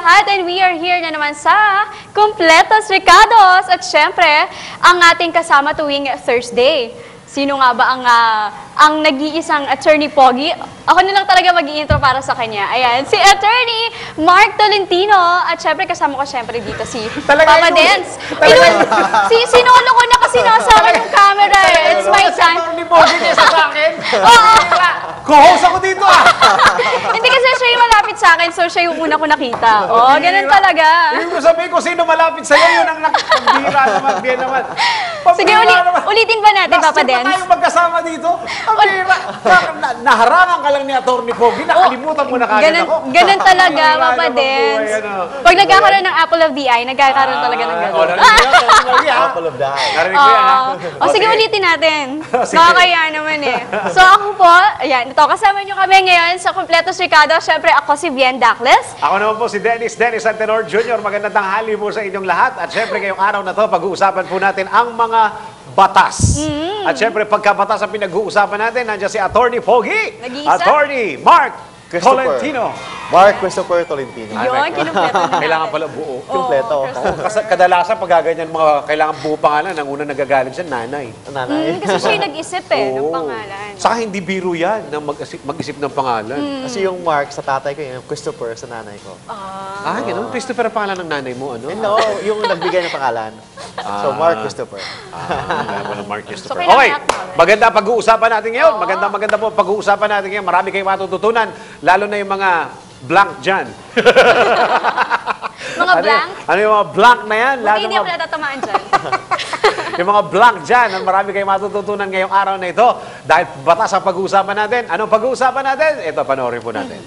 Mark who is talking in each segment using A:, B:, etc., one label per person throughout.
A: lahat and we are here na naman sa Kumpletos Recados at syempre, ang ating kasama tuwing Thursday. Sino nga ba ang nag-iisang Attorney Pogi? Ako na lang talaga mag-i-intro para sa kanya. Ayan, si Attorney Mark Tolentino. At syempre, kasama ko syempre dito si Papa Dance. Sinolo ko na kasi nasa akin yung camera. It's my time.
B: Attorney Pogi kesa sa akin?
A: Oo.
B: Co-host ako dito
A: Hindi kasi siya yung malapit sa akin, so siya yung una ko nakita. Oo, ganun talaga.
B: Hindi ko sabihin kung sino malapit sa'yo, yun ang nagbira naman, di naman.
A: Sige, ulitin ba natin, Papa Dance?
B: Last year pa tayo magkasama dito. Naharangan ka lang ni Attorney Pogi, nakalimutan mo na kagad ako.
A: Ganun talaga, Papa Dance. Pag nagkakaroon ng Apple of the Eye, nagkakaroon talaga ng ganun.
C: Apple of the Eye.
B: Narinig ko yan, ha?
A: O sige, ulitin natin. Nakakaya naman eh. So ako po, ayan, ito, kasama nyo kami ngayon sa Kumpletos Recados. Siyempre, ako si Bien Dacles.
B: Ako naman po si Dennis Antenor Jr. Magandang tanghali po sa inyong lahat. At syempre, ngayong araw na to, pag-uusapan po natin ang mga batas. At syempre, pagkabatas ang pinag-uusapan natin, nandiyan si Attorney Pogi, Attorney Mark Tolentino.
C: Mark Christopher Tolentino.
A: Yun, kinumpleto na.
B: Kailangan pala buo.
C: Kompleto.
B: Kasi kadalasan pag gaganyan mga kailangan buo pangalan, ang unang nagagaling siya, nanay.
C: Nanay.
A: Kasi siya yung nag-isip ng
B: Oo.
A: pangalan.
B: Saka hindi biro yan na mag-isip ng pangalan.
C: Kasi yung Mark sa tatay ko, yung Christopher sa nanay ko.
B: Ganun. Christopher ang pangalan ng nanay mo, ano?
C: No, yung nagbigay ng pangalan. So, Mark Christopher.
B: Wala mo ng Mark Christopher.
A: So,
B: Okay,
A: kailangan
B: maganda pag-uusapan natin ngayon. Maganda po pag-uusapan natin ngayon. Marami kayong matututunan, lalo na yung mga blank dyan.
A: Mga blank?
B: Ano yung mga blank na yan?
A: Buti hindi ako natatamaan dyan.
B: Yung mga blank dyan, marami kayong matututunan ngayong araw na ito. Dahil batas ang pag-uusapan natin. Anong pag-uusapan natin? Ito, panoorin po natin.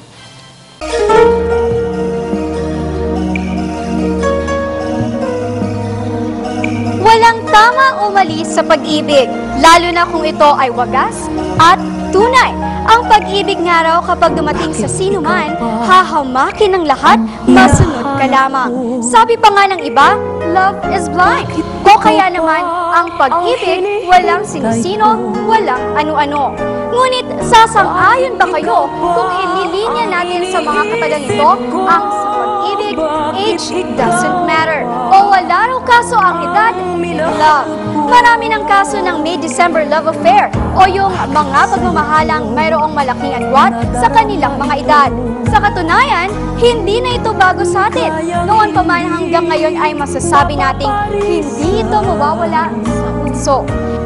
A: Walang tama o mali sa pag-ibig, lalo na kung ito ay wagas at tunay. Ang pag-ibig nga raw kapag dumating sa sino man, hahamakin ng lahat, masunod ka lamang. Sabi pa nga ng iba, love is blind. O kaya naman, ang pag-ibig, walang sinisino, walang ano-ano. Ngunit sasang-ayon ba kayo kung ililinya natin sa mga katagang ito, ang sa pag-ibig, age doesn't matter. O wala raw kaso ang edad, love. Marami ng kaso ng May December love affair o yung mga pagmamahalang mayroong malaking agwat sa kanilang mga edad. Sa katunayan, hindi na ito bago sa atin. Noon pa man hanggang ngayon ay masasabi nating hindi ito mawawala sa puso.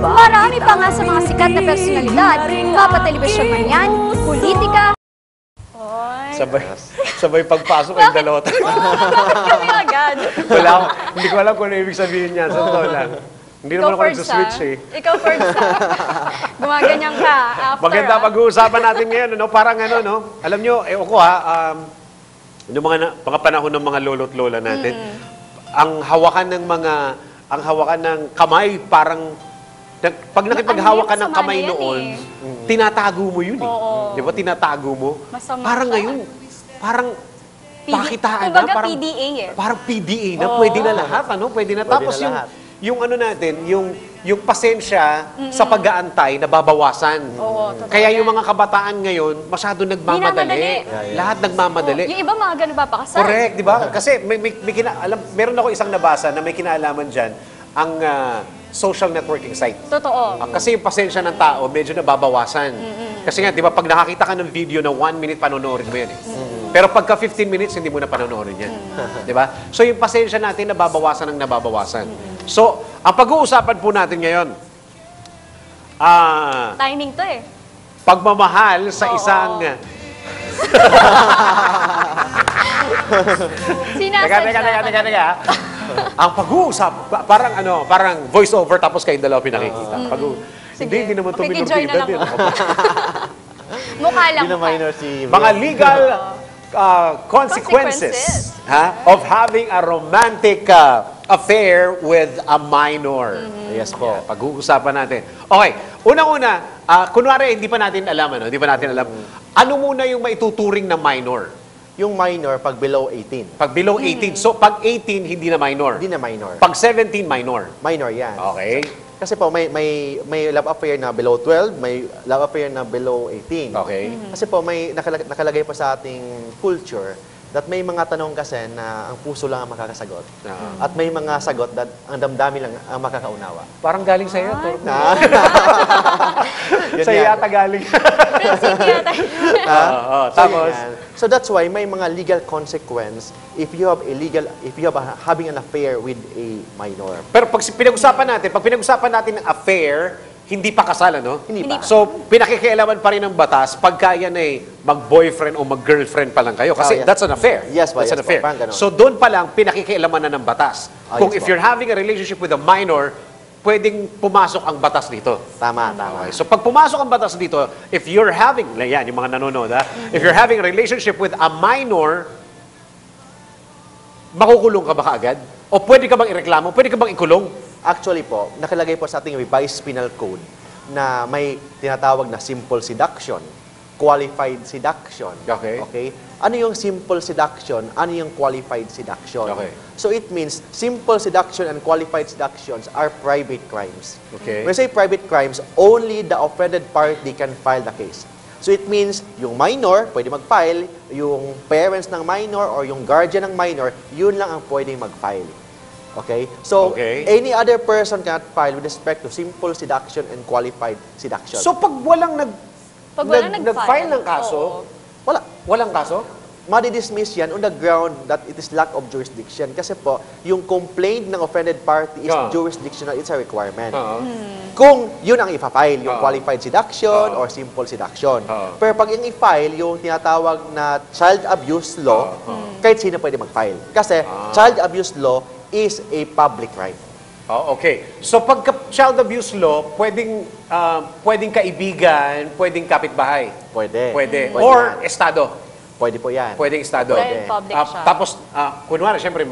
A: Marami pa nga sa mga sikat na personalidad, mapatelebisyon man yan, politika.
B: Sabay pagpasok ay dalota.
A: Bakit kami agad?
B: Hindi ko alam kung ano ibig sabihin niya. Sa totoo lang. Hindi naman ako nagsa-switch eh.
A: Ikaw first gumaganyan ka after.
B: Maganda pag-uusapan natin ngayon. Ano? Parang ano, no? Alam nyo, ako yung mga panahon ng mga lolo't lola natin, ang hawakan ng kamay, parang pag nakipaghawakan ng kamay noon, tinatago mo yun eh. Di ba? Tinatago mo. Parang ngayon, parang pakitaan na.
A: Kumbaga PDA eh.
B: Parang PDA na. Pwede na lahat. Ano? Pwede na. Tapos yung ano natin, yung pasensya sa pag-aantay, nababawasan. Kaya yung mga kabataan ngayon, masyado nagmamadali. Lahat nagmamadali.
A: Yung iba mga ganun ba pa kasal?
B: Correct, di ba? Kasi meron ako isang nabasa na may kinalaman dyan, ang social networking site.
A: Totoo.
B: Kasi yung pasensya ng tao, medyo nababawasan. Kasi nga, di ba, pag nakakita ka ng video na 1 minute, panonoorin mo yan eh. Pero pagka 15 minutes, hindi mo na panonoorin yan. Di ba? So yung pasensya natin, nababawasan ng nababawasan. So, ang pag-uusapan po natin ngayon,
A: timing to eh.
B: pagmamahal sa isang... Teka. Ang pag-uusap, parang voice over tapos kayong dalawa pinakikita. Hindi naman ito minoridad din.
A: Mukha lang.
C: Hindi na minor si...
B: Mga legal consequences of having a romantic affair with a minor.
C: Yes po.
B: Pag-uusapan natin. Okay, unang-una, kunwari hindi pa natin alam, ano muna yung maituturing na minor?
C: Yung minor pag below 18.
B: Pag below 18. So, pag 18, hindi na minor.
C: Hindi na minor.
B: Pag 17, minor.
C: Minor yan.
B: Okay.
C: Kasi po, may love affair na below 12, may love affair na below 18.
B: Okay.
C: Kasi po, may nakalagay pa sa ating culture that may mga tanong kasi na ang puso lang ang makakasagot.
B: Ah.
C: At may mga sagot that ang damdamin lang ang makakaunawa.
B: Parang galing sa'yo, Atty.
C: Yun
B: Sa'yo
C: yan.
B: yata galing.
A: Prinsip yata.
B: Tapos,
C: yun yan. So that's why may mga legal consequence if you have having an affair with a minor.
B: pero pag pinag-usapan natin ng affair, hindi pa kasal, ano?
C: Hindi pa.
B: So, pinakikialaman pa rin ng batas pagka yan ay mag-boyfriend o mag-girlfriend pa lang kayo. Kasi
C: yes.
B: that's an affair.
C: Yes po,
B: That's
C: yes
B: an affair.
C: po, parang ganun.
B: So, doon pa lang, pinakikialaman na ng batas. Kung
C: Yes
B: if
C: po.
B: you're having a relationship with a minor, pwedeng pumasok ang batas dito.
C: Tama.
B: Okay. So, pag pumasok ang batas dito, if you're having, yan, yung mga nanonood, ha? If you're having a relationship with a minor, makukulong ka ba kaagad? O pwede ka bang ireklamo? Pwede ka bang ikulong?
C: Actually po, nakalagay po sa ating revised penal code na may tinatawag na simple seduction, qualified seduction.
B: Okay.
C: Okay? Ano yung simple seduction? Ano yung qualified seduction?
B: Okay.
C: So it means simple seduction and qualified seductions are private crimes.
B: Okay.
C: When I say private crimes, only the offended party can file the case. So it means yung minor, pwede mag-file, yung parents ng minor or yung guardian ng minor, yun lang ang pwedeng mag-file. Okay? So,
B: Okay.
C: any other person cannot file with respect to simple seduction and qualified seduction.
B: So, pag walang
A: Pag walang
B: nag-file ng kaso,
A: oo.
C: wala.
B: walang kaso?
C: Madi-dismiss yan on the ground that it is lack of jurisdiction. Kasi po, yung complaint ng offended party is jurisdictional, it's a requirement. Kung yun ang ipa-file, yung qualified seduction or simple seduction. Pero pag yung i-file, yung tinatawag na child abuse law, kahit sino pwede mag-file. Kasi child abuse law is a public right.
B: Oh, okay. So, pagka child abuse law, pwedeng kaibigan, pwedeng kapitbahay.
C: Pwede.
B: Pwede.
C: Pwede
B: Or
C: yan.
B: estado.
C: Pwede po yan.
B: Pwedeng estado.
A: Pwede. Public siya.
B: Tapos, kunwari, siyempre,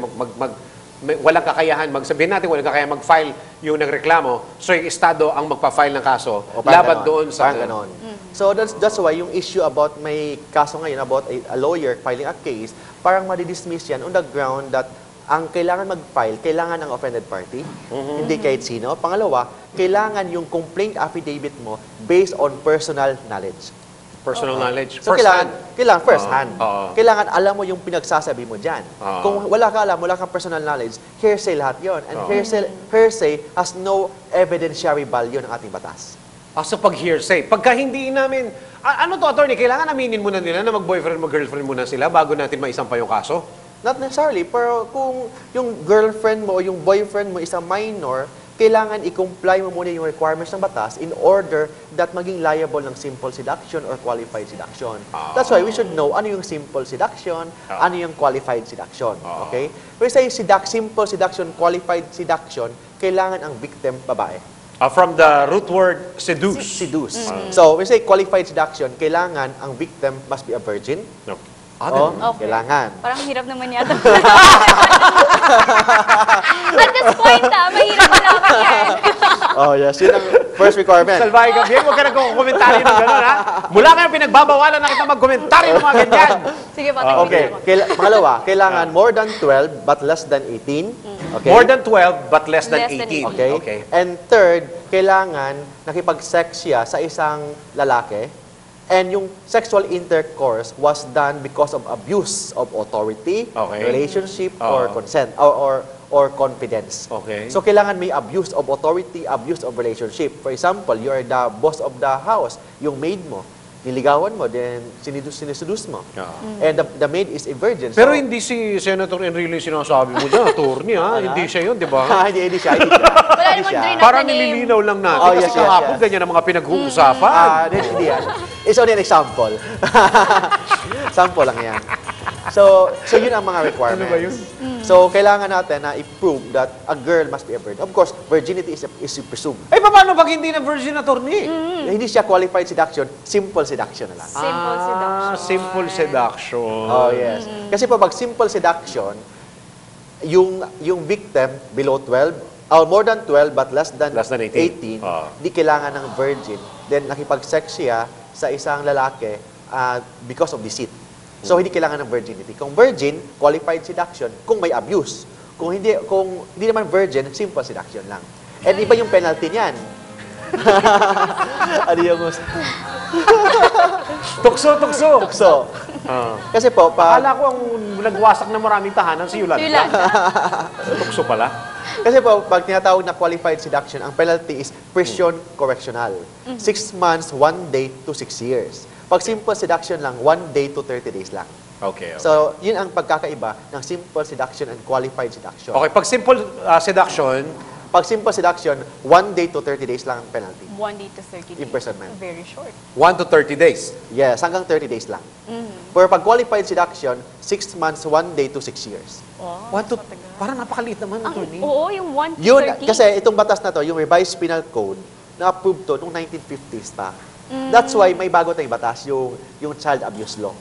B: walang kakayahan, sabihin natin, walang kakayahan mag-file yung nagreklamo, so yung estado ang magpa-file ng kaso,
C: O, parang
B: laban
C: ganon.
B: doon sa...
C: Parang ganon. So that's why yung issue about may kaso ngayon about a lawyer filing a case, parang madidismiss yan on the ground that ang kailangan mag-file, kailangan ng offended party, hindi kahit sino. Pangalawa, kailangan yung complaint affidavit mo based on personal knowledge.
B: Personal knowledge.
C: So, kailangan first hand.
B: Oo.
C: Kailangan alam mo yung pinagsasabi mo dyan.
B: Oo.
C: Kung wala ka alam, wala kang personal knowledge, hearsay lahat yon. And hearsay has no evidentiary value ng ating batas.
B: So pag hearsay, pagka hindi namin, ano to, attorney, kailangan aminin muna nila na mag-boyfriend, mag-girlfriend muna sila bago natin maisampa yung kaso?
C: Not necessarily, pero kung yung girlfriend mo o yung boyfriend mo is a minor, kailangan i-comply mo muna yung requirements ng batas in order that maging liable ng simple seduction or qualified seduction. That's why we should know ano yung simple seduction, ano yung qualified seduction. Okay? When we say simple seduction, qualified seduction, kailangan ang victim babae.
B: From the root word seduce.
C: Seduce. So, when we say qualified seduction, kailangan ang victim must be a virgin.
B: No.
A: Okay.
C: Kailangan.
A: Parang hirap naman yata. At this point, mahirap na naman yan.
C: Oh, yes. Yun ang first requirement.
B: Salvahe ka, Bien. Huwag ka nagkomentaryo ng gano'n, ha? Mula ngayon, pinagbabawalan na kita magkomentaryo ng mga ganyan.
A: Sige pa,
C: Okay. Pangalawa, kailangan more than 12 but less than 18. Okay?
B: More than 12, but less than
A: Less than
B: 18.
C: 18. Okay?
B: Okay.
C: And third, kailangan nakipag-sex siya sa isang lalaki. And yung sexual intercourse was done because of abuse of authority,
B: Okay.
C: relationship, or consent, or confidence.
B: Okay.
C: So, kailangan may abuse of authority, abuse of relationship. For example, you are the boss of the house, yung maid mo, niligawan mo, then siniseduce mo. And the maid is a virgin.
B: Pero hindi si Senator Enrile yung sinasabi mo dyan, attorney, ha? Hindi siya yun, di ba?
C: hindi siya. Hindi
A: Wala
C: siya.
A: namang drain
B: Parang
A: Name.
B: nililinaw lang natin.
C: Oh,
B: Kasi
C: yes, yes,
B: kahapon,
C: yes.
B: ganyan ang mga pinag-uusapan.
C: Hindi yan. It's only an example. Sample lang yan. So yun ang mga requirements.
B: Ano ba yun?
C: So, kailangan natin na i-prove that a girl must be a virgin. Of course, virginity is presumed.
B: Eh, paano pag hindi na virgin attorney?
C: Hindi siya qualified seduction, simple seduction na lang.
A: Simple seduction.
B: Simple seduction.
C: Oh, yes. Kasi pag simple seduction, yung victim below 12, or more than 12 but less than 18, di kailangan ng virgin. Then, nakipag-sex siya sa isang lalaki because of deceit. So, hindi kailangan ng virginity. Kung virgin, qualified seduction. Kung may abuse. Kung hindi naman virgin, simple seduction lang. And iba yung penalty niyan. Ano yung
B: Tukso.
C: So, Kasi po,
B: Akala ko ang nagwasak ng maraming tahanan si Yolanda. Tukso pala.
C: Kasi po, pag tinatawag na qualified seduction, ang penalty is prison correctional. 6 months, 1 day to 6 years. Pag simple seduction lang, 1 day to 30 days lang.
B: Okay.
C: So, yun ang pagkakaiba ng simple seduction and qualified seduction.
B: Okay, pag simple seduction,
C: Pag simple seduction, 1 day to 30 days lang ang penalty.
D: 1 day to 30 days.
C: Imprisonment.
D: Very short.
B: 1 to 30 days.
C: Yes, hanggang 30 days lang. Pero pag qualified seduction, 6 months, 1 day to 6 years.
D: Oh,
B: 1 to, parang napakaliit naman, attorney.
D: Oo, yung 1 to
C: Yun,
D: 30.
C: kasi itong batas na to, yung revised penal code, na-approve to noong 1950s pa. That's why may bago tayong batas, yung child abuse law.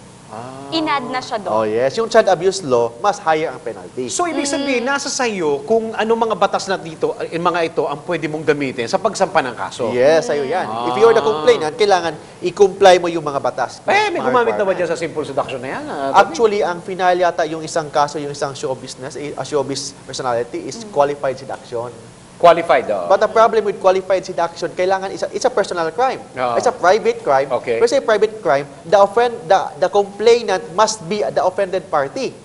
D: Inad na siya doon.
C: Oh yes, yung child abuse law, mas higher ang penalty.
B: So, ibig sabihin, nasa sa'yo kung ano mga batas na dito, mga ito, ang pwede mong gamitin sa pagsampa ng kaso.
C: Yes, sa'yo yan. If you're the complainant, kailangan i-comply mo yung mga batas.
B: Eh, may
C: Mga
B: gumamit na ba
C: requirement.
B: dyan sa simple seduction na yan?
C: Actually, ang final yata yung isang kaso, yung isang show business, showbiz personality is qualified seduction.
B: Qualified,
C: But the problem with qualified seduction, kailangan it's a personal crime.
B: Oo.
C: It's a private crime.
B: Okay.
C: Pero sa private crime, the complainant must be the offended party.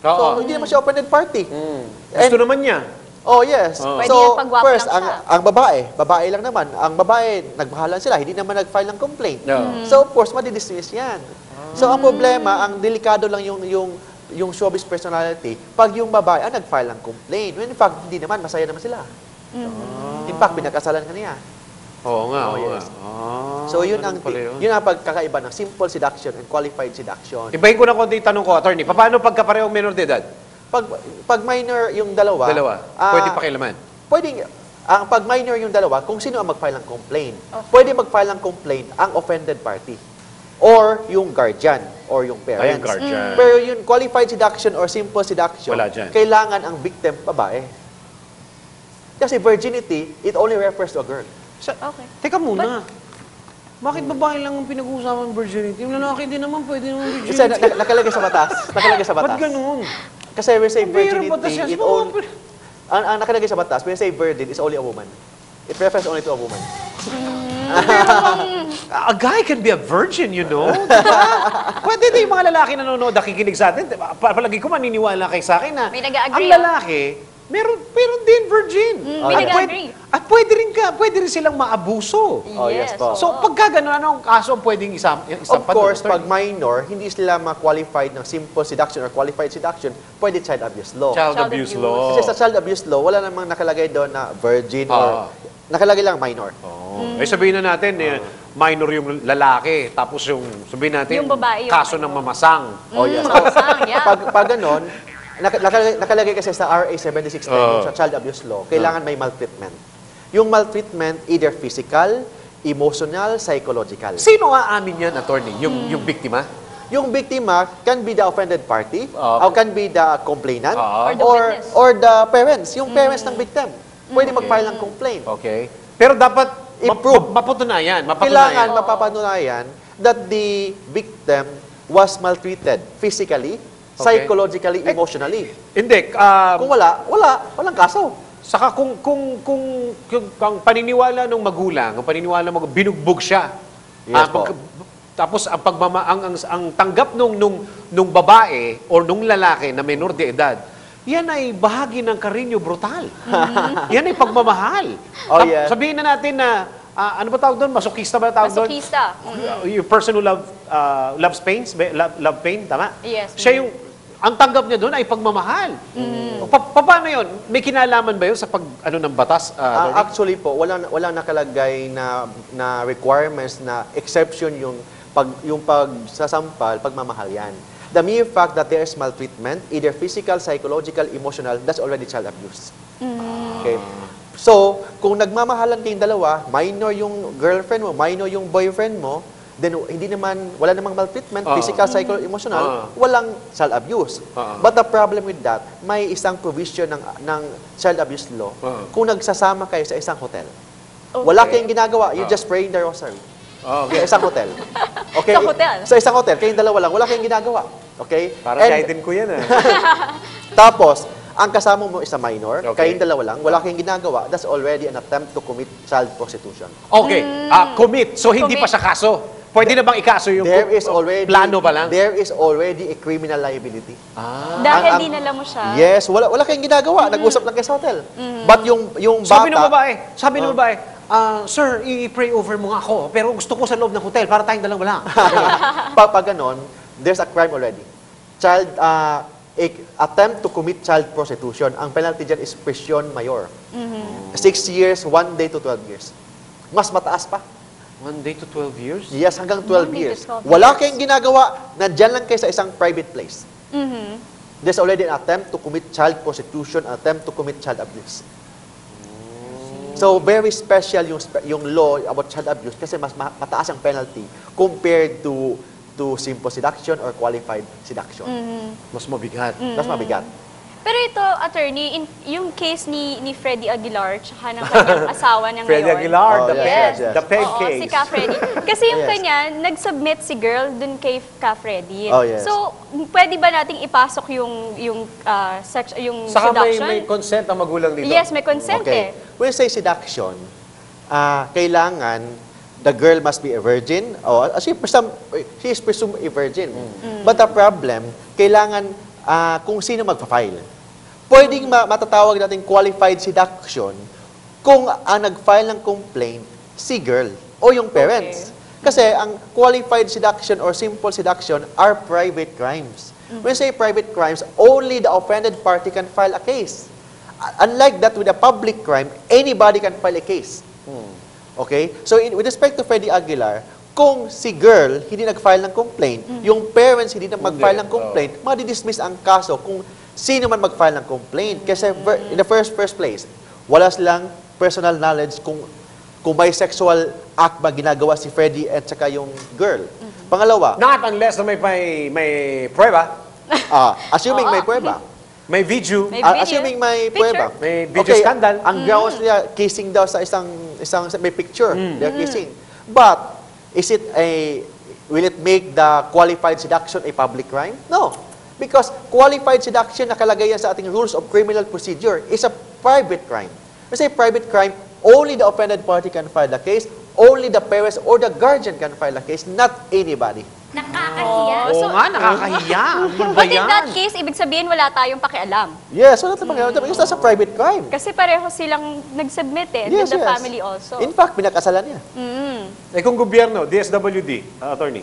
B: Oo.
C: So, hindi naman siya offended party.
B: Gusto naman niya.
C: Oh, yes.
B: Oo.
D: Pwede
C: So,
D: yan pag gwapo
C: first,
D: lang siya.
C: ang babae lang naman. Ang babae, nagmahalan sila, hindi naman nag-file ng complaint.
B: Oo.
C: So, of course, madi-dismiss yan. So, ang problema, ang delikado lang yung showbiz personality, pag yung babae ang nag-file ng complaint. When in fact, hindi naman, masaya naman sila. In fact, pinagkasalan ka niya.
B: Oo nga,
C: Oh,
B: oo
C: yes.
B: nga.
C: So, yun
B: ganun
C: ang,
B: pala yun.
C: yun ang pagkakaiba ng simple seduction and qualified seduction.
B: Ibahin ko na konti yung tanong ko, attorney. Paano pagkaparehong minor de edad?
C: Pag minor yung dalawa,
B: Pwede pakialaman.
C: Pwedeng, ang pag minor yung dalawa, kung sino ang mag-file ng complaint. Pwede mag-file ng complaint ang offended party. Or yung guardian, or yung parents.
B: yung guardian.
C: Pero yung qualified seduction or simple seduction,
B: Wala dyan.
C: kailangan ang victim babae. Kasi virginity, it only refers to a girl.
D: Okay.
B: Teka muna. Bakit babae lang ang pinag-uusapan ng virginity? Yung lalaki din naman pwede naman
C: Kasi
B: virginity.
C: nakalagay sa batas. Nakalagay sa batas.
B: Ba't ganun?
C: Kasi we say
B: Ang bihirang
C: virginity,
B: batas yan.
C: it
B: Sino
C: only,
B: mga-
C: ang nakalagay sa batas, when we say virgin, it's only a woman. It refers only to a woman.
B: A guy can be a virgin, you know? Diba? Pwede din yung mga lalaki nanonood, nakikinig sa atin. Diba? Palagi ko maniniwala kayo sa akin na
D: May
B: ang
D: nag-a-agree,
B: lalaki, meron din virgin.
D: may
B: At
D: nag-a-agree.
B: At pwede rin silang maabuso.
C: Oh, yes po.
B: So, pagka gano'n, anong kaso ang pwedeng isang
C: Of course, pag minor, hindi sila ma-qualified ng simple seduction or qualified seduction, pwede child abuse law.
B: Child
D: Child
B: abuse
D: abuse.
B: law.
C: Kasi sa child abuse law, wala namang nakalagay doon na virgin or nakalagay lang minor.
B: Eh sabihin na natin, minor yung lalaki, tapos yung sabihin natin,
D: Yung babae yung
B: kaso ng mamasang.
C: Oh, yes.
D: Mamasang, yeah.
C: Pag ganon, nakalagay kasi sa RA 7610, yung sa child abuse law, kailangan may maltreatment. Yung maltreatment, either physical, emotional, psychological.
B: Sino nga amin yan, attorney? Yung biktima?
C: Yung biktima can be the offended party, or can be the complainant,
D: Or the witness.
C: or the parents, yung parents ng victim. Pwede mag-file ng complaint.
B: Okay. Pero dapat
C: I-prove.
B: mapatunayan.
C: Kailangan mapapatunayan that the victim was maltreated physically, psychologically, emotionally.
B: Hindi.
C: Kung walang kaso.
B: Saka kung ang paniniwala ng magulang, ang paniniwala ng binugbog siya.
C: Yes po.
B: Tapos ang ang tanggap nung babae or nung lalaki na menor de edad, yan ay bahagi ng karinyo brutal. Yan ay pagmamahal.
C: Oh, yes.
B: Sabihin na natin na ano ba tawag doon? Masokista ba tawag doon?
D: Masokista.
B: Yung person who loves pain, love pain, tama?
D: Yes.
B: Siya yung ang tanggap niya doon ay pagmamahal. Paano yun? May kinalaman ba yun sa ng batas?
C: Actually po, wala nakalagay na requirements na exception yung pagsasampal, pagmamahal yan. The mere fact that there is maltreatment, either physical, psychological, emotional, that's already child abuse. Okay? So, kung nagmamahalan kayong dalawa, minor yung girlfriend mo, minor yung boyfriend mo, then wala namang maltreatment, physical, psychological, emotional, walang child abuse. But the problem with that, may isang provision ng child abuse law kung nagsasama kayo sa isang hotel. Wala kayong ginagawa, you just praying the rosary. Sa isang hotel. Okay?
D: Sa hotel?
C: Sa isang hotel, kayong dalawa lang, wala kayong ginagawa. Okay?
B: Para shahidin ko yan
C: Tapos, ang kasama mo is a minor,
B: Okay.
C: kayong dalawa lang, wala kayong ginagawa, that's already an attempt to commit child prostitution.
B: Okay. Commit. So, hindi
D: Commit.
B: pa siya kaso. Pwede na bang ikaso yung
C: There is already
B: plano pa lang?
C: There is already a criminal liability.
D: Dahil
C: Ang-
D: di nala mo siya.
C: Yes, wala kayong ginagawa. Nag-usap lang kayo sa hotel. But yung bata...
B: Sabi ng babae, sir, i-pray over mo nga ako, pero gusto ko sa loob ng hotel para tayong dalawa lang.
C: Pag ganon, there's a crime already. Attempt to commit child prostitution. Ang penalty dyan is prison mayor. 6 years, 1 day to 12 years. Mas mataas pa.
B: 1 day to 12 years?
C: Yes, hanggang 12
D: 1 day to
C: years.
D: 12
C: Wala
D: years.
C: kayong ginagawa, nandyan lang kayo sa isang private place. There's already an attempt to commit child prostitution, an attempt to commit child abuse. So, very special yung law about child abuse kasi mas mataas ang penalty compared to simple seduction or qualified seduction.
B: Mas mabigat.
C: Mas mabigat.
D: Pero ito, attorney, yung case ni Freddy Aguilar tsaka ng kanyang asawa niya
B: Freddy
D: ngayon.
B: Aguilar,
C: Oh,
B: the
C: yes,
B: peg,
C: yes.
B: the peg
D: Oo,
B: case.
D: si Ka Freddy. Kasi yung
C: Yes.
D: kanya, nag-submit si girl dun kay Ka Freddy.
C: Oh, yes.
D: So, pwede ba nating ipasok yung
B: Saka
D: seduction?
B: may consent ang magulang dito.
D: Yes, may consent
C: Okay.
D: eh.
C: When you say seduction, kailangan the girl must be a virgin. She is presumed a virgin. But the problem, kailangan kung sino magpa-file. Pwedeng matatawag natin qualified seduction kung ang nag-file ng complaint si girl o yung parents. Kasi ang qualified seduction or simple seduction are private crimes. When you say private crimes, only the offended party can file a case. Unlike that with a public crime, anybody can file a case. Okay? So with respect to Freddy Aguilar, kung si girl hindi nag-file ng complaint, yung parents hindi na mag-file ng complaint, madi-dismiss ang kaso kung sino man mag-file ng complaint. Kasi in the first place, wala silang personal knowledge kung may sexual act ba ginagawa si Freddy at saka yung girl. Pangalawa,
B: Not unless na may prueba,
C: assuming may prueba.
B: may video.
D: May video.
C: Assuming may
D: Picture.
C: prueba.
B: May video scandal.
C: Ang grounds niya, kissing daw sa isang may picture. They're kissing. But, will it make the qualified seduction a public crime? No. Because qualified seduction, nakalagay yan sa ating rules of criminal procedure, is a private crime. Kasi private crime, only the offended party can file the case, only the parents or the guardian can file the case, not anybody.
A: Nakakahiya.
B: Oo nga, nakakahiya. Ano ba
D: But in
B: yan?
D: that case, ibig sabihin wala tayong pakialam.
C: Yes, wala tayong pakialam. Because that's a private crime.
D: Kasi pareho silang nag-submit eh,
C: Yes,
D: with the
C: yes.
D: family also.
C: In fact, pinakasalan niya.
B: Eh kung gobyerno, DSWD, attorney.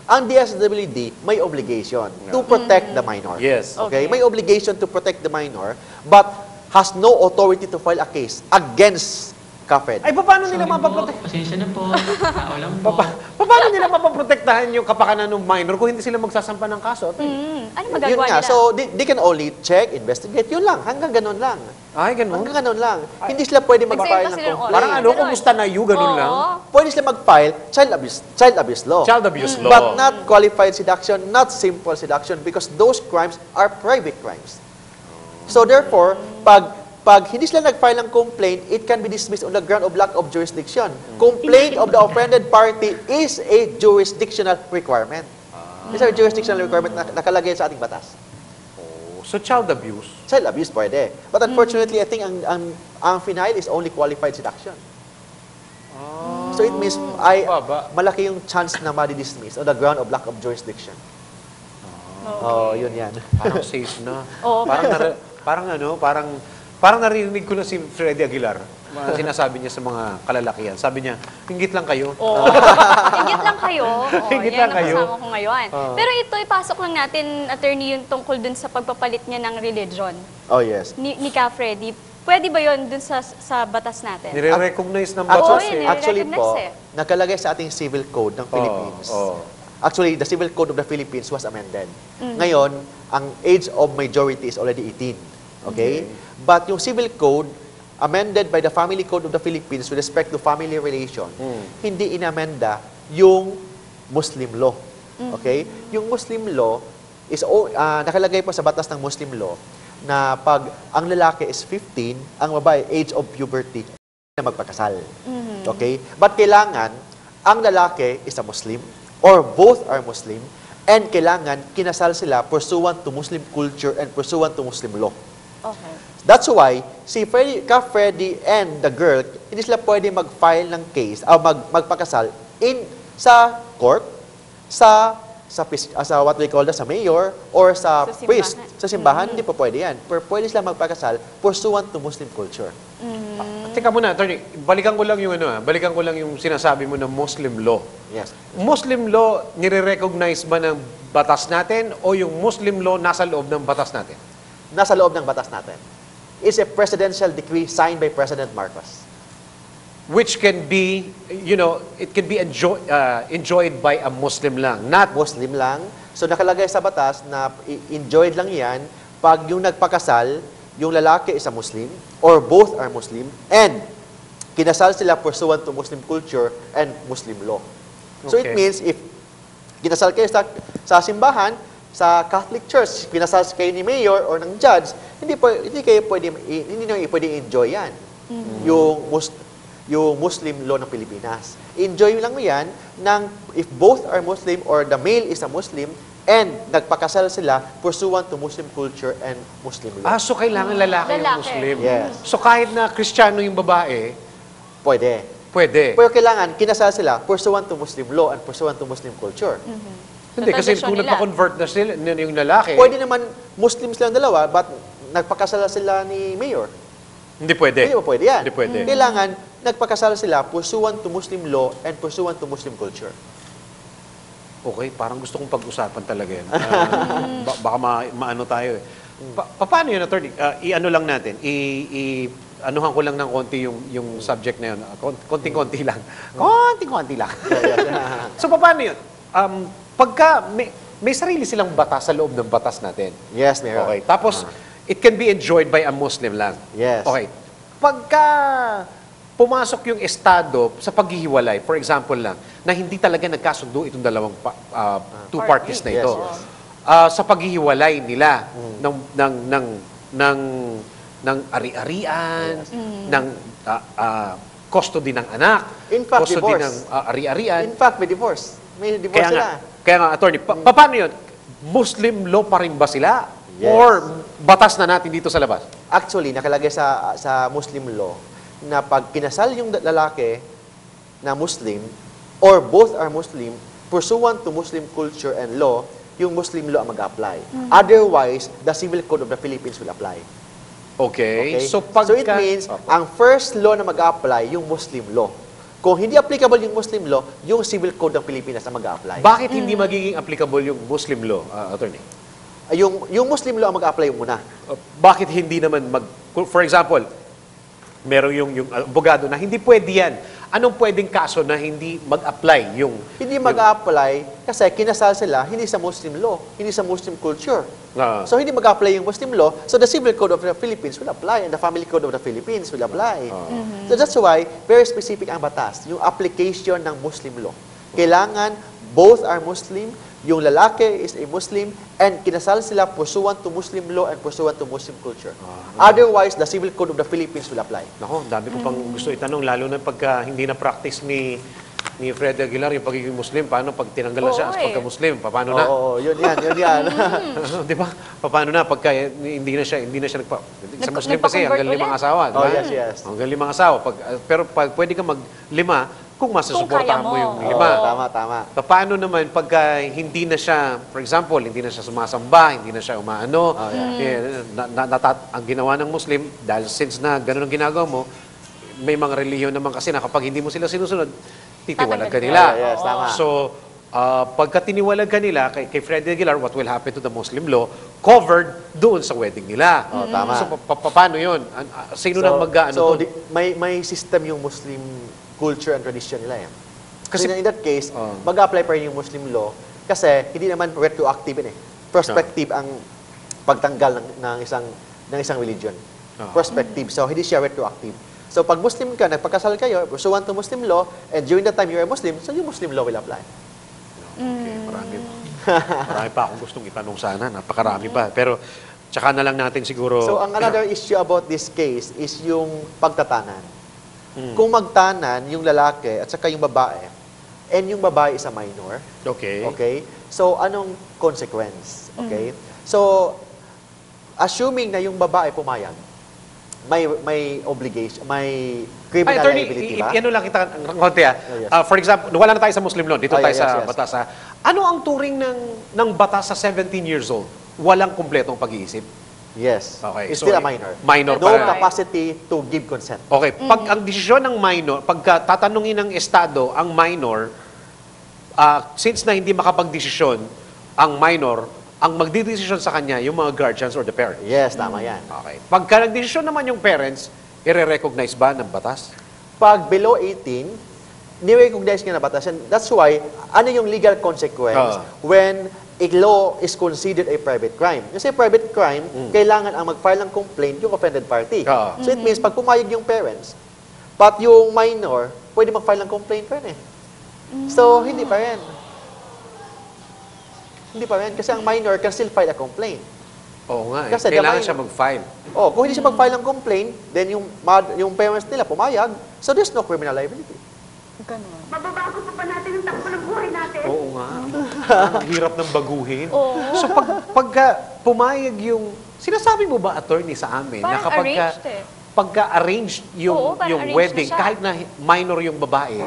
C: Ang DSWD may obligation to protect the minor.
B: Yes.
C: Okay?
D: Okay.
C: May obligation to protect the minor, but has no authority to file a case against Ka-Fred.
B: Ay, paano nila
E: Sorry po,
B: mapaprotektahan?
E: pasensya na po. Tao lang po.
B: Paano nila mapaprotektahan yung kapakanan ng minor kung hindi sila magsasampa ng kaso?
D: Ano
C: Yun
D: magagawa
C: nga.
D: nila?
C: So, they can only check, investigate. Yun lang. Hanggang ganun lang.
B: Ay, ganun.
C: Hanggang ganun lang. Hindi sila pwede mag-file
D: Nagsayin pa
C: ng
D: sila ng
C: complaint.
B: Parang ano,
D: Ganun.
B: kumusta na you, ganun
D: Oo.
B: lang.
C: Pwede sila mag-file child abuse law.
B: Child abuse law.
C: But not qualified seduction, not simple seduction, because those crimes are private crimes. So therefore, pag hindi sila nag-file ng complaint, it can be dismissed on the ground of lack of jurisdiction. Complaint of the offended party is a jurisdictional requirement. It's a jurisdictional requirement na nakalagay sa ating batas.
B: So child abuse.
C: Child abuse pwede. But unfortunately, I think ang final is only qualified seduction. So it means
B: baba.
C: malaki yung chance na ma-dismiss on the ground of lack of jurisdiction. Oh, yun yan.
B: Parang safe na.
D: Oo.
B: Parang narinig ko na si Freddy Aguilar. Sinasabi niya sa mga kalalakihan. Sabi niya, hinggit lang kayo.
D: Oo. Ingit lang kayo. Oo,
B: Ingit
D: yan
B: lang
D: ang
B: kayo.
D: kasama ko ngayon. Pero ito, ipasok lang natin, attorney, yung tungkol dun sa pagpapalit niya ng religion
C: Oh, yes.
D: ni Ka Freddy. Pwede ba yun dun sa batas natin?
B: Nire-recognize ng
D: Oo,
B: batas
D: yun,
B: eh.
C: Actually po,
D: recognize
C: nakalagay sa ating civil code ng Philippines. Actually, the civil code of the Philippines was amended. Ngayon, ang age of majority is already 18. Okay? But yung civil code, amended by the Family Code of the Philippines with respect to family relation, hindi inamenda yung Muslim law. Okay? Yung Muslim law is nakalagay po sa batas ng Muslim law na pag ang lalaki is 15, ang babae age of puberty na magpakasal. Okay? But kailangan ang lalaki is a Muslim or both are Muslim and kailangan kinasal sila pursuant to Muslim culture and pursuant to Muslim law.
D: Okay.
C: That's why si Ka-Freddy and the girl, hindi sila pwede mag-file ng case o magpakasal sa court, sa what we call sa mayor, or sa
D: Sa simbahan.
C: priest. Sa simbahan, hindi po pwede yan. Pero pwede sila magpakasal pursuant to Muslim culture.
B: Teka muna, attorney, balikan ko lang yung sinasabi mo na Muslim law.
C: Yes.
B: Muslim law, nire-recognize ba ng batas natin o yung Muslim law nasa loob ng batas natin?
C: Nasa loob ng batas natin. It's a presidential decree signed by President Marcos.
B: Which can be, it can be enjoyed by a Muslim lang, not
C: Muslim lang. So nakalagay sa batas na enjoyed lang yan pag yung nagpakasal, yung lalaki is a Muslim, or both are Muslim, and kinasal sila pursuant to Muslim culture and Muslim law. So it
B: Okay.
C: means if kinasal kayo sa simbahan, sa Catholic Church, kinasal kayo ni mayor or ng judge, hindi naman pwede enjoy yan. Yung Muslim law ng Pilipinas. Enjoy lang mo yan if both are Muslim or the male is a Muslim and nagpakasal sila pursuant to Muslim culture and Muslim law.
B: so kailangan lalaki yung
D: Lalaki.
B: Muslim.
C: Yes.
B: So kahit na Kristiyano yung babae,
C: Pwede.
B: pwede.
C: Pero kailangan kinasal sila pursuant to Muslim law and pursuant to Muslim culture.
B: Hindi, kasi
D: Tradisyon
B: kung
D: nila.
B: nagpa-convert na sila, yung lalaki,
C: Pwede naman Muslims lang dalawa, but nagpakasal sila ni mayor.
B: hindi pwede.
C: Hindi pa pwede yan.
B: Hindi pwede.
C: Kailangan nagpakasal sila pursuant to Muslim law and pursuant to Muslim culture.
B: Okay, parang gusto kong pag-usapan talaga yan. Baka maano tayo eh. Paano yun, attorney? I-ano lang natin, anuhan ko lang ng konti yung subject na yun. Konting-konti lang. Konting-konti lang. So, paano yun? Pagka may sarili silang batas sa loob ng batas natin.
C: Yes, meron.
B: Okay, tapos, it can be enjoyed by a Muslim lang.
C: Yes.
B: Okay. Pagka pumasok yung estado sa paghihiwalay, for example lang, na hindi talaga nagkasundo itong dalawang two parties na ito.
C: Yes,
B: Sa paghihiwalay nila ng ari-arian, ng custody ng anak,
C: In fact,
B: custody
C: divorce.
B: ng ari-arian.
C: In fact, may divorce. May divorce sila.
B: Kaya nga, attorney, paano yun? Muslim law pa rin ba sila?
C: Yes.
B: Or batas na natin dito sa labas?
C: Actually, nakalagay sa Muslim law na pag kinasal yung lalaki na Muslim or both are Muslim, pursuant to Muslim culture and law, yung Muslim law ang mag-apply. Otherwise, the Civil Code of the Philippines will apply.
B: Okay.
C: Okay?
B: So,
C: it means, ang first law na mag-apply, yung Muslim law. Kung hindi applicable yung Muslim law, yung Civil Code ng Pilipinas na mag-apply.
B: Bakit hindi magiging applicable yung Muslim law, attorney?
C: Yung Muslim law ang mag-apply muna.
B: Bakit hindi naman for example, meron yung abogado na hindi pwede yan. Anong pwedeng kaso na hindi mag-apply yung...
C: Hindi mag-apply kasi kinasal sila hindi sa Muslim law, hindi sa Muslim culture. So hindi mag-apply yung Muslim law, so the Civil Code of the Philippines will apply and the Family Code of the Philippines will apply. So that's why, very specific ang batas, yung application ng Muslim law. Kailangan both are Muslim, yung lalaki is a Muslim, and kinasal sila pursuant to Muslim law and pursuant to Muslim culture. Otherwise, the Civil Code of the Philippines will apply.
B: Nako, dami ko pang gusto itanong, lalo na pagka hindi na practice ni Fred Aguilar yung pagiging Muslim. Paano pag tinanggal na siya as pagka-Muslim? Paano na?
C: Oo, yun yan.
B: Di ba? Paano na pagka hindi na siya nagpa... Sa Muslim kasi hanggang 5
D: ulit?
B: asawa, di ba?
C: Oh, yes.
B: Hanggang 5 asawa. Pero pag pwede ka mag-5, kung masusuportahan mo
D: Kung kaya
B: yung
D: mo.
B: 5.
C: Tama.
B: Paano naman pagka hindi na siya, for example, hindi na siya sumasamba, hindi na siya umaano, ang ginawa ng Muslim, dahil since na gano'n ang ginagawa mo, may mga relihiyon naman kasi na kapag hindi mo sila sinusunod, titiwalag ka nila.
C: Yes, tama.
B: So, pagka tiniwalag ka nila kay Freddy Aguilar, what will happen to the Muslim law, covered doon sa wedding nila.
C: Tama.
B: So, paano yun? Sino nang mag-ano doon?
C: May system yung Muslim culture and tradition nila yan.
B: Kasi-
C: Kasi in that case, mag-apply pa rin yung Muslim law kasi hindi naman retroactive yun eh. Prospective ang pagtanggal ng isang religion. Prospective. So, hindi siya retroactive. So, pag Muslim ka, nagpakasal kayo, pursuant to Muslim law, and during that time you are Muslim, so yung Muslim law will apply.
B: Okay, marami pa akong gustong itanong sana. Napakarami pa. Pero, tsaka na lang natin siguro...
C: So, ang another issue about this case is yung pagtatanan. Kung magtanan yung lalaki at saka yung babae, and yung babae is a minor,
B: Okay.
C: so anong consequence? Okay? So, assuming na yung babae pumayag, may obligation, may criminal
B: Attorney,
C: liability ba?
B: ano lang kita ng konti
C: yes.
B: For example, wala na tayo sa Muslim law, dito
C: Oh,
B: tayo
C: yes,
B: sa
C: yes.
B: batas. Ano ang turing ng batas sa 17 years old? Walang kumpletong pag-iisip.
C: Yes.
B: Okay,
C: It's
B: so,
C: still a minor.
B: minor
C: No
B: pa rin.
C: capacity to give consent.
B: Okay, pag ang desisyon ng minor, pagka tatanungin ng Estado ang minor, since na hindi makapag-desisyon ang minor, ang magdidesisyon sa kanya yung mga guardians or the parents.
C: Yes, tama yan.
B: Okay. Pagka nagdesisyon naman yung parents, i-recognize ba ng batas?
C: Pag below 18, ni-recognize nga na batas. And that's why, ano yung legal consequence when a law is considered a private crime? Kasi private crime, kailangan ang mag-file ng complaint yung offended party. So it means, pag pumayag yung parents, but yung minor, pwede mag-file ng complaint pa rin eh. So, hindi pa rin. Hindi pa rin. Kasi ang minor can still file a complaint.
B: Oo nga,
C: Kasi
B: kailangan
C: the
B: siya mag-file.
C: Oh, kung hindi siya mag-file ng complaint, then yung parents nila pumayag, so there's no criminal liability.
F: Mababago pa natin ang takbo ng buhay natin.
B: Oo nga. Ang hirap ng baguhin.
D: Oo.
B: So pagka pumayag yung, sinasabi mo ba, attorney, sa amin, na
D: Parang
B: kapag
D: arranged eh.
B: pagka-arranged yung,
D: Oo, parang
B: yung
D: arranged
B: wedding,
D: na siya.
B: kahit na minor yung babae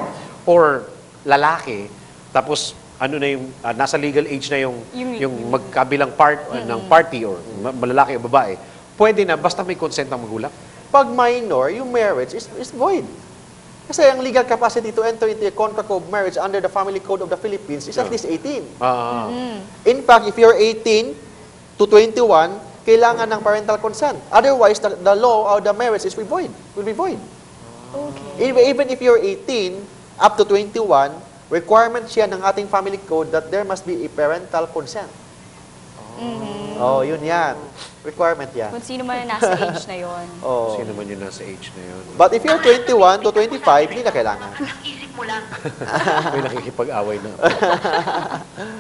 B: or lalaki, tapos ano na yung, nasa legal age na yung magkabilang part ng party or malalaki o babae, pwede na basta may consent ng magulang.
C: Pag minor, yung marriage is void. Kasi ang legal capacity to enter into a contract of marriage under the Family Code of the Philippines is at least 18. In fact, if you're 18 to 21, kailangan ng parental consent. Otherwise, the law or the marriage is void. Will be void.
D: Okay.
C: Even if you're 18 up to 21, requirement siya ng ating family code that there must be a parental consent. Oh, yun yan. Requirement yan.
D: Kung sino man na nasa age na yon.
C: Oh.
B: Sino man yung nasa age na yun.
C: But if you're 21 to 25, hindi na kailangan.
F: Isip mo lang.
B: May nakikipag-away na.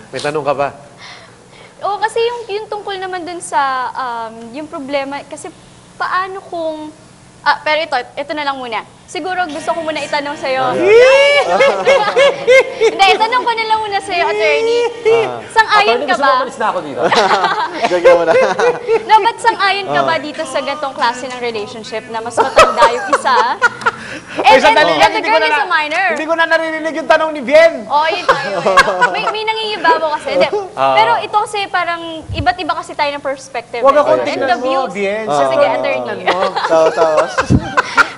B: May tanong ka ba?
D: Oo, kasi yung tungkol naman dun sa yung problema, kasi paano kung, pero ito na lang muna. Siguro gusto ko muna itanong sa'yo. Hindi, itanong ko na lang muna sa'yo, attorney. Sang-ayon ka ba?
E: Gusto mo na ako dito.
C: Gagawin mo na.
D: No, ba't sang-ayon ka ba dito sa gantong klase ng relationship na mas matanda yung isa? And the girl is a minor.
B: Hindi ko na naririnig yung tanong ni Bien.
D: Oh, yun tayo eh. May nangingibabaw kasi. Hindi. Pero ito kasi parang iba't iba kasi tayo ng perspective.
B: Huwag ako
D: And
B: tingnan
D: the
B: mo,
D: views.
B: Bien.
D: So, sige, attorney.
C: Tapos,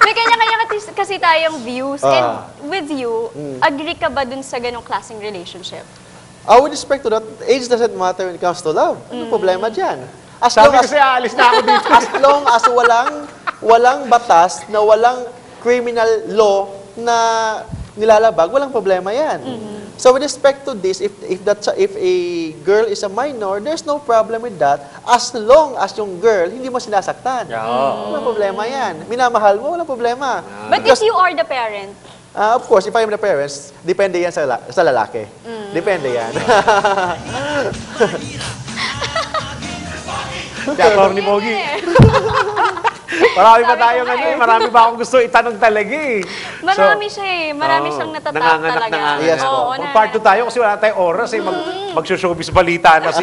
D: May kanya-kanya kasi tayong views. And with you, agree ka ba dun sa ganong klaseng relationship?
C: with respect to that, age doesn't matter when it comes to love. Ano problema dyan? As
B: Sabi
C: long
B: kasi aalis na ako dito.
C: as long as walang batas na walang criminal law na nilalabag, walang problema yan. So with respect to this, if a girl is a minor, there's no problem with that as long as yung girl hindi mo sinasaktan. Walang problema yan. Minamahal mo, walang problema.
D: But if you are the parent,
C: Of course, if I am the parents, depende yan sa lalaki. Depende yan.
B: Attorney Pogi. Marami pa tayong marami pa akong gusto itanong talaga eh.
D: marami siya eh. Marami siyang natatap talaga.
C: Yes, po.
D: Oo,
B: Mag-part 2 tayo kasi wala tayong oras eh. Mag-showbiz balita na si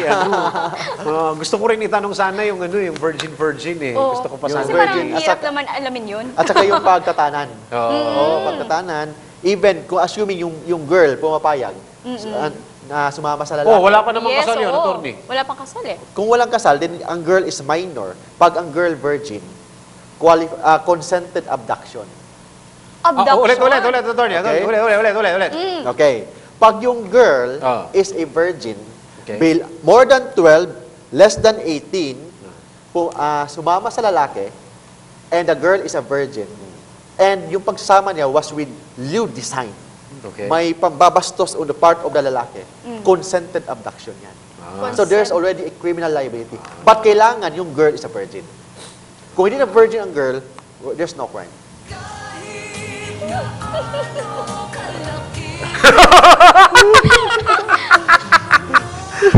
B: gusto ko rin itanong sana yung yung virgin eh.
D: Oo.
B: Gusto ko pa
D: Kasi
B: sana.
D: parang
C: Virgin.
D: hirap naman alamin yun.
C: At saka yung pagtatanan.
B: Oo.
C: Pagtatanan. Even kung assuming yung girl pumapayag na sumama sa lalaki.
B: Wala pa namang kasal yun,
D: oo.
B: attorney.
D: Wala pang kasal eh.
C: Kung walang kasal, then ang girl is minor. Pag ang girl virgin, consented abduction.
D: Abduction.
B: Ulit, attorney.
C: Okay.
B: Ulit.
C: Okay. Pag yung girl is a virgin, more than 12, less than 18, sumama sa lalaki, and the girl is a virgin, and yung pagsama niya was with lewd design.
B: Okay.
C: May pambabastos on the part of the lalaki. Consented abduction yan. So there's already a criminal liability. But kailangan yung girl is a virgin. Kung hindi na virgin ang girl, there's no crime.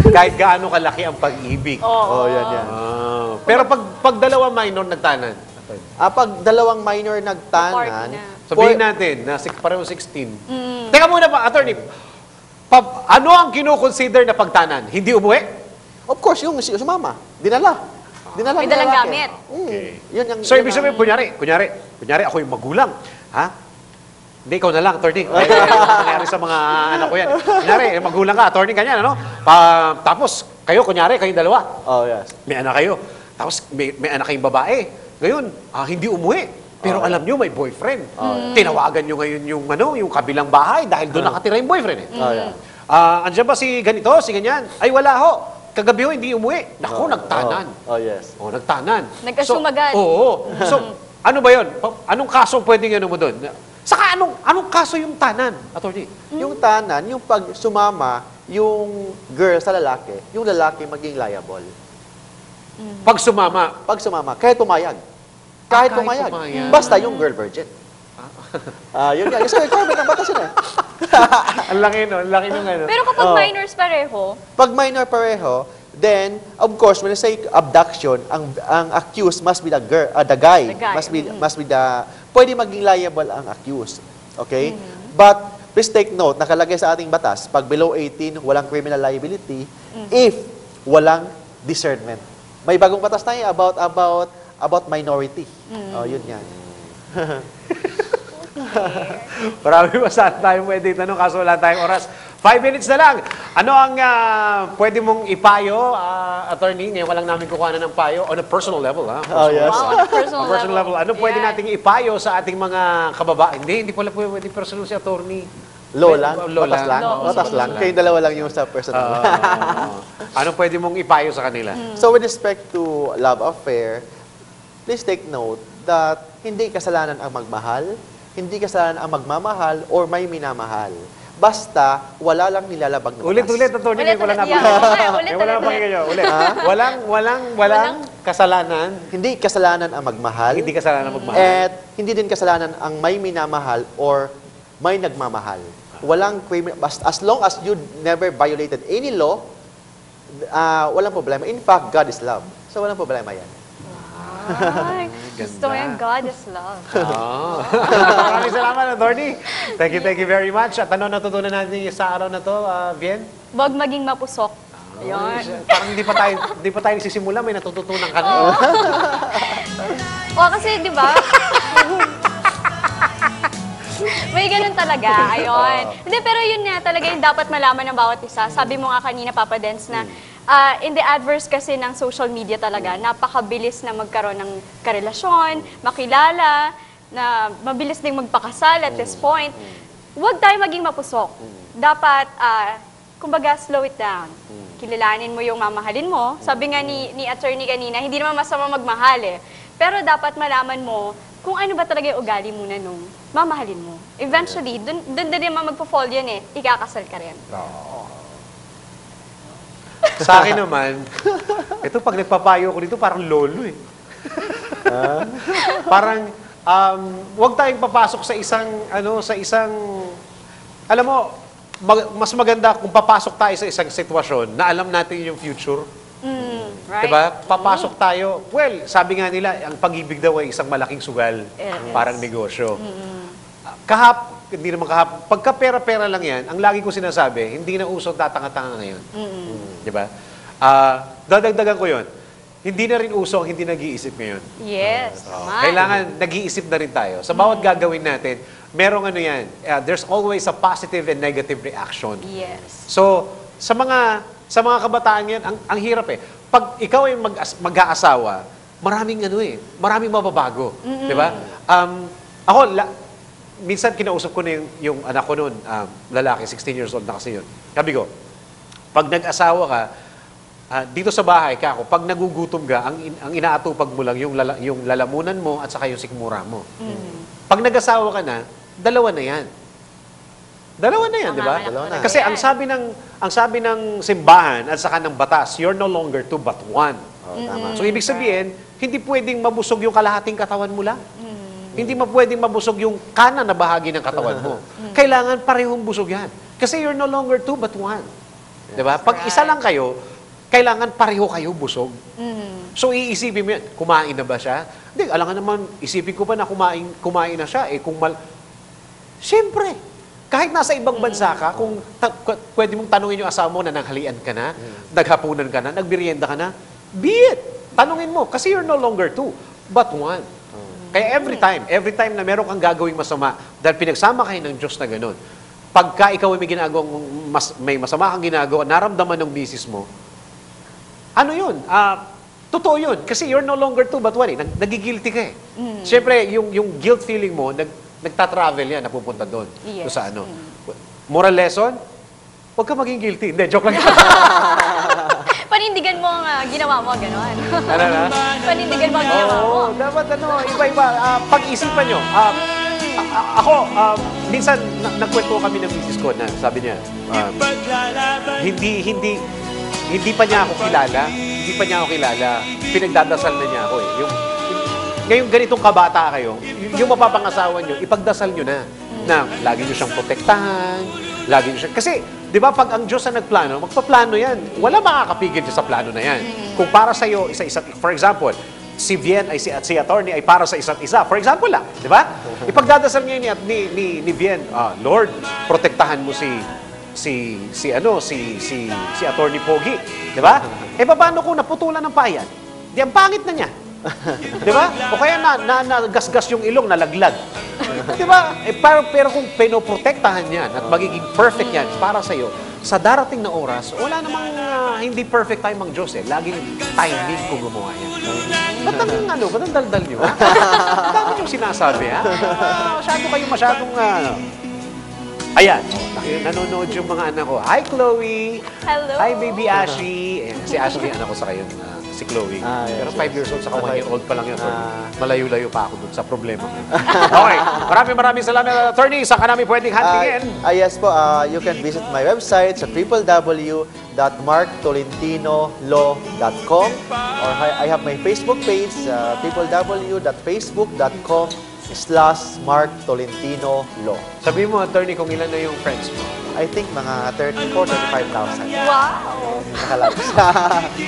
B: Kahit gaano kalaki ang pag-ibig.
C: Oh, yan.
B: Pero pag dalawa minor nagtanan,
C: Pag dalawang minor nagtanan,
D: Party na.
B: sabihin natin na pareho 16. Teka muna pa, attorney. Ano ang kino-consider na pagtanan? Hindi umuwi?
C: of course, yung sumama, dinala. Dinala
D: May
C: ng
D: dalang
C: lalaki.
D: gamit.
B: Okay.
C: Yun yung,
B: So, ibig sabihin, kunyari ako yung magulang. Ha? Hindi, ikaw na lang, attorney. Ay, nangyari sa mga anak ko yan. Kunyari, magulang ka, attorney, ganyan, ano? Tapos, kunyari, kayong dalawa.
C: Oh, yes.
B: May anak kayo. Tapos, may anak kayong babae. Ngayon, hindi umuwi. Pero alam nyo, may boyfriend. Tinawagan nyo ngayon yung kabilang bahay dahil doon nakatira yung boyfriend.
C: Oh, yeah.
B: Andiyan ba si ganito, si ganyan? Ay, wala ho. Kagabi ho, hindi umuwi. Naku, nagtanan.
C: Oh, yes.
B: Nagtanan.
D: Nag-assume agad.
B: Oo. So, ano ba yun? Anong kaso pwedeng ano mo doon? Saka anong kaso yung tanan, attorney?
C: Yung tanan, yung pag sumama, yung girl sa lalaki, yung lalaki maging liable.
B: Pag sumama,
C: Pag sumama, kahit pumayag. Kahit
B: kahit
C: pumayag.
B: pumayag.
C: Basta yung girl virgin. Yun nga. Kasi requirement ng batas yun eh.
B: ang laki no, ang laki nung ano.
D: Pero kapag minors pareho,
C: Pag minor pareho, then, of course, when you say abduction, ang accused must be the girl, the guy.
D: The guy.
C: Must be the, pwede maging liable ang accused. Okay? But, please take note, nakalagay sa ating batas, pag below 18, walang criminal liability if walang discernment. May bagong batas tayo about minority. Yun yan.
B: Marami pa saan tayo pwede itanong kaso wala tayong oras. 5 minutes na lang. Ano ang pwede mong ipayo, attorney? Ngayon walang namin kukuha ng payo on a personal level. Ha?
C: Oh, yes.
D: wow, on a personal,
B: On a personal level. Ano pwede
D: Yeah.
B: nating ipayo sa ating mga kababae? Hindi pala pwede personal si attorney.
C: Low lang?
B: Low
C: Batas lang?
D: Low.
C: Batas lang. Kayong dalawa lang yung sa personal.
B: Ano pwede mong ipayo sa kanila?
C: So with respect to love affair, please take note that hindi kasalanan ang magmahal, hindi kasalanan ang magmamahal or may minamahal. Basta wala lang nilalabag na batas.
B: Ulit, attorney.
D: Ulit,
B: Ngayon wala na
D: yeah, ulit,
B: Ngayon wala na
D: ulit.
B: pakinggan nyo. Ulit. Walang kasalanan.
C: Hindi kasalanan ang magmahal,
B: Hindi kasalanan magmahal.
C: at hindi din kasalanan ang may minamahal or may nagmamahal. Walang criminal, as long as you never violated any law, walang problema. In fact, God is love. So walang problema yan.
D: ay, gusto ko yung God is love.
B: Maraming salamat, attorney. Thank you very much. At ano natutunan natin sa araw na to, Vien?
D: Huwag maging mapusok. Ayun.
B: Parang hindi pa tayo nagsisimula, may natututunan ka na.
D: O kasi, di ba? May ganun talaga, ayun. Hindi, pero yun nga talaga yung dapat malaman ng bawat isa. Sabi mo nga kanina, Papa Dens, na in the adverse kasi ng social media talaga, napakabilis na magkaroon ng karelasyon, makilala, na mabilis ding magpakasal at this point. Huwag tayo maging mapusok. Dapat, kumbaga, slow it down. Kilalanin mo yung mamahalin mo. Sabi nga ni attorney kanina, hindi naman masama magmahal eh. Pero dapat malaman mo kung ano ba talaga yung ugali muna nung mamahalin mo. Eventually, dun din naman magpo-fall yan eh. Ikakasal ka rin.
B: Sa akin naman, ito pag nagpapayo ko dito, parang lolo eh. Parang, wag tayong papasok sa isang, alam mo, mas maganda kung papasok tayo sa isang sitwasyon na alam natin yung future.
D: Right?
B: Diba? Papasok tayo. Well, sabi nga nila, ang pag-ibig daw ay isang malaking sugal.
D: Yes.
B: Parang negosyo. Hindi naman pagka pera-pera lang yan, ang lagi ko sinasabi, hindi na uso tatanga-tanga ngayon. Diba? Dadagdagan ko yun. Hindi na rin uso ang hindi nag-iisip ngayon.
D: Yes. Naman.
B: Kailangan nag-iisip na rin tayo. Sa bawat gagawin natin, merong ano yan, there's always a positive and negative reaction.
D: Yes.
B: So, sa mga kabataan yan, ang hirap eh. Pag ikaw ay mag-aasawa, maraming maraming mababago. Di ba? Minsan kinausap ko na yung anak ko noon, lalaki, 16 years old na kasi yun. Sabi ko, pag nag-asawa ka, dito sa bahay ka ako, pag nagugutom ka, ang inaatupag mo lang yung lalamunan mo at saka yung sikmura mo. Pag nag-asawa ka na, dalawa na yan. Dalawa na yan, di ba?
C: Dalawa na.
B: Kasi ang sabi ng simbahan at saka ng batas, you're no longer two but one.
C: Tama.
B: So ibig sabihin, hindi pwedeng mabusog yung kalahating katawan mo lang. Hindi pwedeng mabusog yung kanan na bahagi ng katawan mo. Kailangan parehong busog yan. Kasi you're no longer two but one. Di ba? Pag isa lang kayo, kailangan pareho kayo busog. So iisipin mo yan, kumain na ba siya? Hindi, alangan naman, isipin ko pa na kumain na siya. Siyempre, kahit nasa ibang bansa ka, kung pwede mong tanungin yung asawa mo na nanghalian ka na, naghapunan ka na, nagbiryenda ka na, be it. Tanungin mo, kasi you're no longer two, but one. Kaya every time na meron kang gagawing masama, dahil pinagsama kayo ng Diyos na ganun, pagka ikaw ay may masama kang ginagawa, naramdaman ng misis mo, ano yun? Totoo yun. Kasi you're no longer two, but one. Nagigilty ka eh. Siyempre, yung guilt feeling mo, nagtatravel yan, napupunta doon.
D: Yes.
B: Doon sa ano. Moral lesson, huwag ka maging guilty. Hindi, joke lang.
D: Panindigan mo ang ginawa mo, gano'n.
B: Ano na?
D: Panindigan mo ang ginawa mo.
B: Oo, dapat iba-iba. Pag-isipan nyo. Ako, minsan, nagkwento kami ng misis ko na sabi niya, hindi pa niya ako kilala. Pinagdadasal na niya ako eh. Ngayong ganitong kabata kayo, yung mapapangasawa nyo, ipagdasal nyo na lagi nyo siyang protektahan, kasi, di ba, pag ang Diyos ang nagplano, magpaplano yan. Wala makakapigil sa plano na yan. Kung para sa'yo, for example, si Vien at si attorney ay para sa isa't isa. For example lang, di ba? Ipagdadasal ngayon ni Vien, Lord, protektahan mo si attorney Pogi, di ba? Paano kung naputulan ng payan? Di, ang pangit na niya. Di ba? O kaya nagasgas yung ilong, nalaglag. Di ba? Pero kung pinoprotektahan yan at magiging perfect yan para sa'yo, sa darating na oras, wala namang hindi perfect time ang Diyos eh. Laging timing kung gumawa yan. Ba't ang daldal nyo? Ang dami yung sinasabi, ha? Masyadong ayan, nanonood yung mga anak ko. Hi, Chloe!
D: Hello!
B: Hi, baby Ashley! Si Ashley, anak ko sa kayo, si Chloe. Pero 5 years old, saka 1 year old pa lang yun. Malayo-layo pa ako dun sa problema ko. Okay, maraming salamat, attorney. Saan ka namin pwedeng huntingin?
C: Yes po, you can visit my website sa www.marktolentino.com or I have my Facebook page, www.facebook.com/marktolentino.law.
B: Sabihin mo, attorney, kung ilan na yung friends mo.
C: I think mga 34,000 to 35,000.
D: Wow!
C: Nakalikes.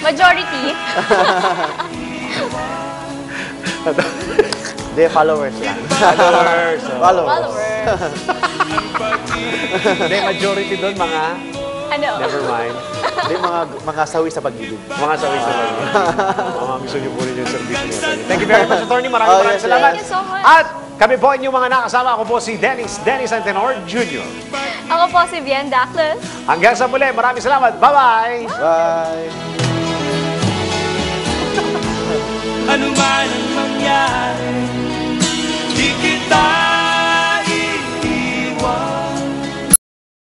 D: Majority?
C: Hindi, followers lang.
B: Followers.
D: Followers.
B: Hindi, majority doon, mga...
D: Ano?
B: Never mind.
C: Hindi, mga sawi sa pag-ibig.
B: Mga sawi sa pag mga gusto niyo po rin yung service niyo. Thank you very much, attorney. Maraming salamat.
D: Thank you so much.
B: At kami po inyong mga nakasama. Ako po si Dennis Antenor Jr.
D: Ako po si Vien Dacles.
B: Hanggang sa muli, maraming salamat. Bye-bye!
C: Bye!
E: Ano man ang mangyari, di kita